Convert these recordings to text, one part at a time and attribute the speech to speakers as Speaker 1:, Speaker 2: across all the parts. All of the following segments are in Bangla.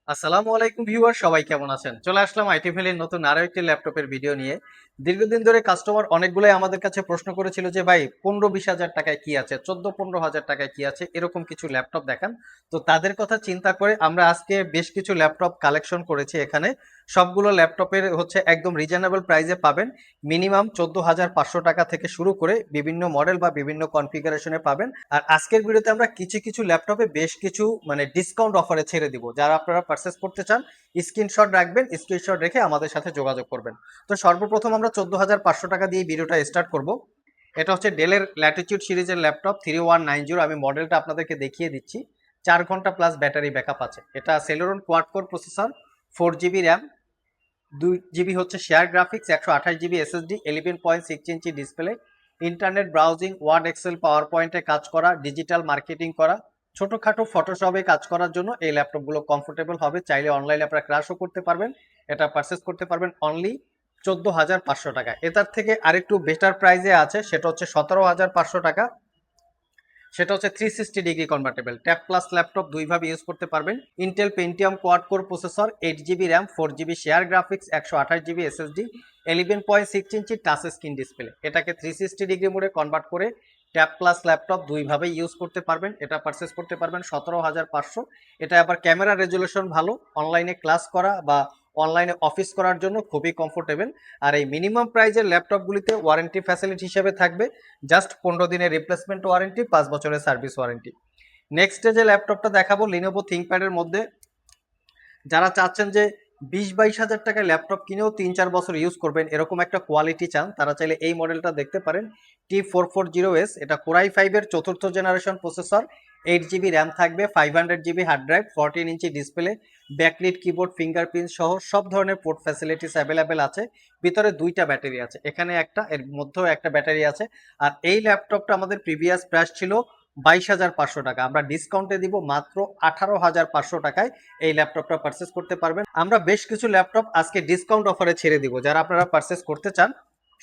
Speaker 1: আসসালামু আলাইকুম ভিউয়ার, সবাই কেমন আছেন? চলে আসলাম আইটি ভ্যালির নতুন আরো একটি ল্যাপটপের ভিডিও নিয়ে। দীর্ঘদিন ধরে কাস্টমার অনেকগুলোই আমাদের কাছে প্রশ্ন করেছিল যে ভাই 15-20 হাজার টাকায় কি আছে, 14-15 হাজার টাকায় কি আছে, এরকম কিছু ল্যাপটপ দেখান। তো তাদের কথা চিন্তা করে আমরা আজকে বেশ কিছু ল্যাপটপ কালেকশন করেছি এখানে। সবগুলো ল্যাপটপের হচ্ছে একদম রিজনেবল প্রাইসে পাবেন। মিনিমাম 14,500 টাকা থেকে শুরু করে বিভিন্ন মডেল বা বিভিন্ন কনফিগারেশনে পাবেন। আর আজকের ভিডিওতে আমরা কিছু কিছু ল্যাপটপে বেশ কিছু ডিসকাউন্ট অফারে ছেড়ে দিব। যারা আপনারা পারচেস করতে চান স্ক্রিনশট রাখবেন, স্ক্রিনশট রেখে আমাদের সাথে যোগাযোগ করবেন। তো সর্বপ্রথম আমরা 14,500 টাকা দিয়ে ভিডিওটা স্টার্ট করব। এটা হচ্ছে ডেলের ল্যাটিটিউড সিরিজের ল্যাপটপ 3190। আমি মডেলটা আপনাদেরকে দেখিয়ে দিচ্ছি। 4 ঘন্টা প্লাস ব্যাটারি ব্যাকআপ আছে। এটা Celeron quad core processor, 4 GB RAM, 2 GB হচ্ছে share graphics, 128 GB SSD, 11.6 inch display, internet browsing, Word, Excel, power পয়েন্টে কাজ করা, ডিজিটাল মার্কেটিং করা, ছোটখাটো ফটোশপে কাজ করার জন্য এই ল্যাপটপগুলো কমফোর্টেবল হবে। চাইলে অনলাইনে আপনারা ক্লাসও করতে পারবেন। এটা পারচেস করতে পারবেন অনলি 14,500 টাকা। এটার থেকে আরেকটু বেটার প্রাইজে আছে, সেটা হচ্ছে 17,500 টাকা। সেটা হচ্ছে 360 degree convertible tab plus laptop, দুইভাবে ইউজ করতে পারবেন। Intel Pentium quad core processor, 8 GB RAM, 4 GB share graphics, 128 GB SSD, 11.6 ইঞ্চি টাচ স্ক্রিন ডিসপ্লে। এটাকে 360 ডিগ্রি মোডে কনভার্ট করে ট্যাব প্লাস ল্যাপটপ দুইভাবে ইউজ করতে পারবেন। এটা পারচেস করতে পারবেন 17,500। এটা আবার ক্যামেরা রেজুলেশন ভালো, অনলাইনে ক্লাস করা বা অনলাইনে অফিস করার জন্য খুবই কমফোর্টেবল। আর এই মিনিমাম প্রাইজের ল্যাপটপগুলিতে ওয়ারেন্টি ফ্যাসিলিটি হিসেবে থাকবে জাস্ট 15 দিনের রিপ্লেসমেন্ট ওয়ারেন্টি, 5 বছরের সার্ভিস ওয়ারেন্টি। নেক্সটে যে ল্যাপটপটা দেখাবো লিনোভো থিংকপ্যাডের মধ্যে, যারা চাচ্ছেন যে 20-22 হাজার টাকায় ল্যাপটপ কিনেও 3-4 বছর ইউজ করবেন এরকম একটা কোয়ালিটি চান, তারা চাইলে এই মডেলটা দেখতে পারেন। T440S। এটা কোরাই 5-এর 4th generation processor, 8 GB RAM থাকবে, 500 GB hard drive, 14 inch display, backlit keyboard, fingerprint সহ সব ধরনের পোর্ট ফ্যাসিলিটিস অ্যাভেলেবেল আছে। ভিতরে দুইটা ব্যাটারি আছে, এখানে একটা, এর মধ্যেও একটা ব্যাটারি আছে। আর এই ল্যাপটপটা আমাদের প্রিভিয়াস প্রাইস ছিল 22,500 টাকা, আমরা ডিসকাউন্টে দিব মাত্র 18,500 টাকায় এই ল্যাপটপটা পারচেস করতে পারবেন। আমরা বেশ কিছু ল্যাপটপ আজকে ডিসকাউন্ট অফারে ছেড়ে দিব, যারা আপনারা পারচেস করতে চান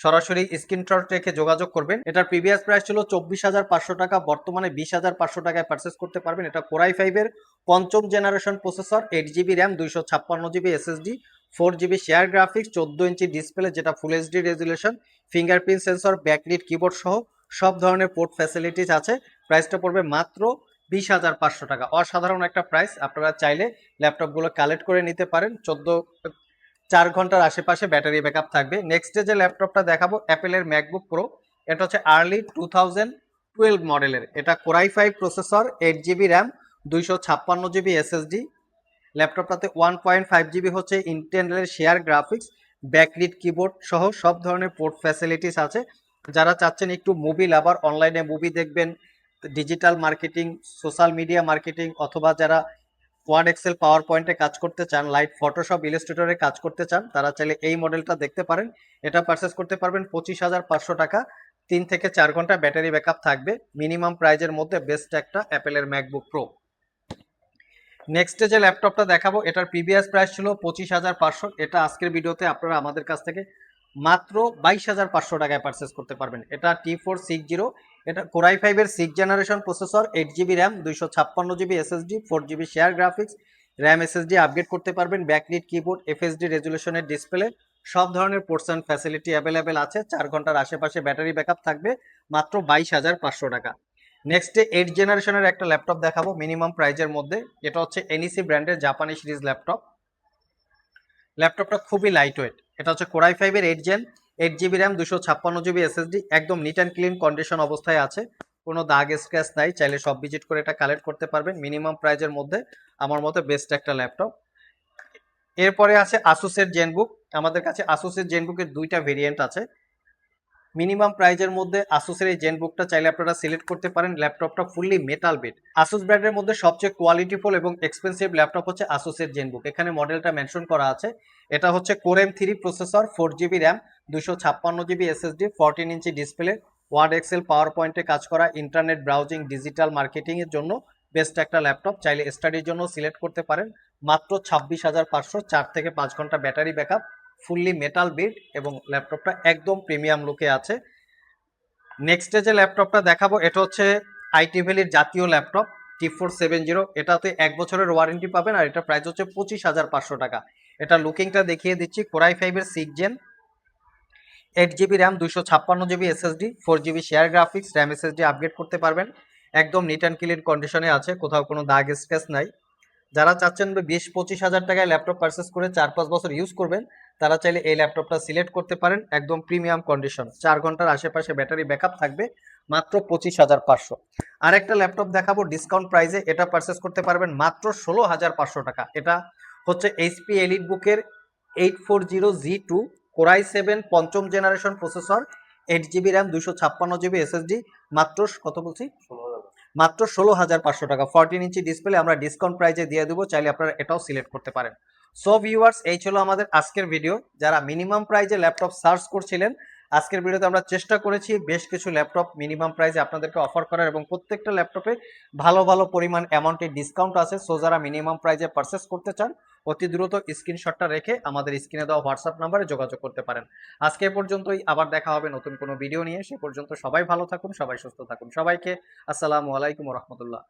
Speaker 1: সরাসরি স্ক্রিনশট রেখে যোগাযোগ করবেন। এটার প্রিভিয়াস প্রাইস ছিল 24,500 টাকা, বর্তমানে 20,500 টাকায় পারচেস করতে পারবেন। এটা কোরাই 5-এর 5ম generation processor, 8 GB RAM, 256 GB SSD, 4 GB share graphics, 14 inch display যেটা full HD resolution, fingerprint sensor, backlit keyboard সহ সব ধরনের পোর্ট ফ্যাসিলিটিস আছে। প্রাইসটা পড়বে মাত্র 20,500 টাকা। অসাধারণ একটা প্রাইস। আপনারা চাইলে ল্যাপটপগুলো কালেক্ট করে নিতে পারেন। 4 ঘন্টার আশেপাশে ব্যাটারি ব্যাকআপ থাকবে। নেক্সট যে ল্যাপটপটা দেখাবো অ্যাপেলের ম্যাকবুক প্রো। এটা হচ্ছে আর্লি 2012 মডেলের। এটা Core i 5 processor, 8 GB RAM, 256 GB SSD. ল্যাপটপটাতে 1.5 জিবি হচ্ছে ইন্টেলের শেয়ার গ্রাফিক্স, ব্যাকলিট কিবোর্ড সহ সব ধরনের পোর্ট ফ্যাসিলিটিস আছে। যারা চাচ্ছেন একটু মুভি লাভার, অনলাইনে মুভি দেখবেন, digital marketing, social media marketing, অথবা যারা ওয়ার্ড, এক্সেল, পাওয়ার পয়েন্টে কাজ করতে চান, লাইট ফটোশপ, ইলাস্ট্রেটরে কাজ করতে চান, তারা চাইলে এই মডেলটা দেখতে পারেন। এটা পারচেস করতে পারবেন 25,500 টাকা। 3 থেকে 4 ঘন্টা ব্যাটারি ব্যাকআপ থাকবে। মিনিমাম প্রাইজের মধ্যে বেস্ট একটা অ্যাপেলের ম্যাকবুক প্রো। নেক্সটে যে ল্যাপটপটা দেখাবো এটার প্রিভিয়াস প্রাইস ছিল 25,500। এটা আজকের ভিডিওতে আপনারা আমাদের কাছ থেকে মাত্র 22,500 টাকায় পারচেস করতে পারবেন। এটা T460। এটা কোরাই 5-এর 6th generation processor, 8 GB RAM, 256 GB SSD, 4 GB share graphics, RAM, SSD upgrade করতে পারবেন, ব্যাকলিট কিবোর্ড, এফএসডি রেজুলেশনের ডিসপ্লে, সব ধরনের পোর্টস অ্যান্ড ফ্যাসিলিটি অ্যাভেলেবেল আছে। 4 ঘন্টার আশেপাশে ব্যাটারি ব্যাকআপ থাকবে, মাত্র 22,500 টাকা। নেক্সটে 8th জেনারেশনের একটা ল্যাপটপ দেখাবো মিনিমাম প্রাইজের মধ্যে। এটা হচ্ছে এনইসি ব্র্যান্ডের জাপানি সিরিজ ল্যাপটপ। ল্যাপটপটা খুবই লাইট ওয়েট। এটা হচ্ছে কোরাই 5-এর 8 gen, 8 GB RAM, 256 GB SSD, একদম নিট অ্যান্ড ক্লিন কন্ডিশন অবস্থায় আছে, কোনো দাগ স্ক্র্যাচ নাই। চাইলে সব ভিজিট করে এটা কালেক্ট করতে পারবেন মিনিমাম প্রাইজের মধ্যে। আমার মতে বেস্ট একটা ল্যাপটপ। এরপরে আছে আসুসের জেনবুক। আমাদের কাছে আসুসের জেনবুকের দুইটা ভেরিয়েন্ট আছে। মিনিমাম প্রাইজের মধ্যে আসুসের এই জেনবুকটা চাইলে আপনারা সিলেক্ট করতে পারেন। ল্যাপটপটা ফুললি মেটাল বিট। আসুস ব্র্যান্ডের মধ্যে সবচেয়ে কোয়ালিটিফুল এবং এক্সপেন্সিভ ল্যাপটপ হচ্ছে আসুসের জেনবুক। এখানে মডেলটা মেনশন করা আছে। এটা হচ্ছে core M3 processor, 4 GB RAM, 256 GB SSD, 14 inch display, word, Excel, power পয়েন্টে কাজ করা, ইন্টারনেট ব্রাউজিং, ডিজিটাল মার্কেটিং এর জন্য বেস্ট একটা ল্যাপটপ। চাইলে স্টাডির জন্য সিলেক্ট করতে পারেন। মাত্র 26,500, 4 থেকে 5 ঘন্টা battery backup, fully metal build এবং ল্যাপটপটা একদম প্রিমিয়াম লুকে আছে। নেক্সটে যে ল্যাপটপটা দেখাবো এটা হচ্ছে আইটি ভ্যালির জাতীয় ল্যাপটপ। T470, এটাতে 1 বছরের ওয়ারেন্টি পাবেন আর এটা প্রাইস হচ্ছে 25,500 টাকা। এটা লুকিংটা দেখিয়ে দিচ্ছি, কোরাই 5-এর 6 gen, 8 GB RAM, 256 GB SSD, 4 GB share graphics, RAM SSD upgrade করতে পারবেন। একদম নিট অ্যান্ড ক্লিন কন্ডিশনে আছে, কোথাও কোনো দাগ স্ক্র্যাচ নাই। যারা চাচ্ছেন 20-25 হাজার টাকায় ল্যাপটপ পারচেস করে 4-5 বছর ইউজ করবেন, তারা চাইলে এই ল্যাপটপটা সিলেক্ট করতে পারেন। একদম প্রিমিয়াম কন্ডিশন, 4 ঘন্টার আশেপাশে ব্যাটারি ব্যাকআপ থাকবে, মাত্র 25,500। আর একটা ল্যাপটপ দেখাবো ডিসকাউন্ট প্রাইসে, এটা পারচেস করতে পারবেন মাত্র 16,500 টাকা। এটা হচ্ছে এইচপি এলিট বুকের 840G2 কোরাই 7 পঞ্চম generation processor, 8 GB RAM, 256 GB SSD, মাত্র কত বলছি, মাত্র 16,500 টাকা। 14 ইঞ্চি ডিসপ্লে আমরা ডিসকাউন্ট প্রাইজে দিয়ে দেবো, চাইলে আপনারা এটাও সিলেক্ট করতে পারেন। সো ভিউয়ার্স, এই ছিল আমাদের আজকের ভিডিও। যারা মিনিমাম প্রাইজে ল্যাপটপ সার্চ করছিলেন, আজকের ভিডিওতে আমরা চেষ্টা করেছি বেশ কিছু ল্যাপটপ মিনিমাম প্রাইজে আপনাদেরকে অফার করার, এবং প্রত্যেকটা ল্যাপটপে ভালো ভালো পরিমাণ অ্যামাউন্টের ডিসকাউন্ট আছে। সো যারা মিনিমাম প্রাইজে পারচেস করতে চান, অতি দ্রুত স্ক্রিনশটটা রেখে আমাদের স্ক্রিনে দেওয়া হোয়াটসঅ্যাপ নাম্বারে যোগাযোগ করতে পারেন। আজকে এ পর্যন্তই, আবার দেখা হবে নতুন কোনো ভিডিও নিয়ে। সে পর্যন্ত সবাই ভালো থাকুন, সবাই সুস্থ থাকুন। সবাইকে আসসালামু আলাইকুম রহমতুল্লাহ।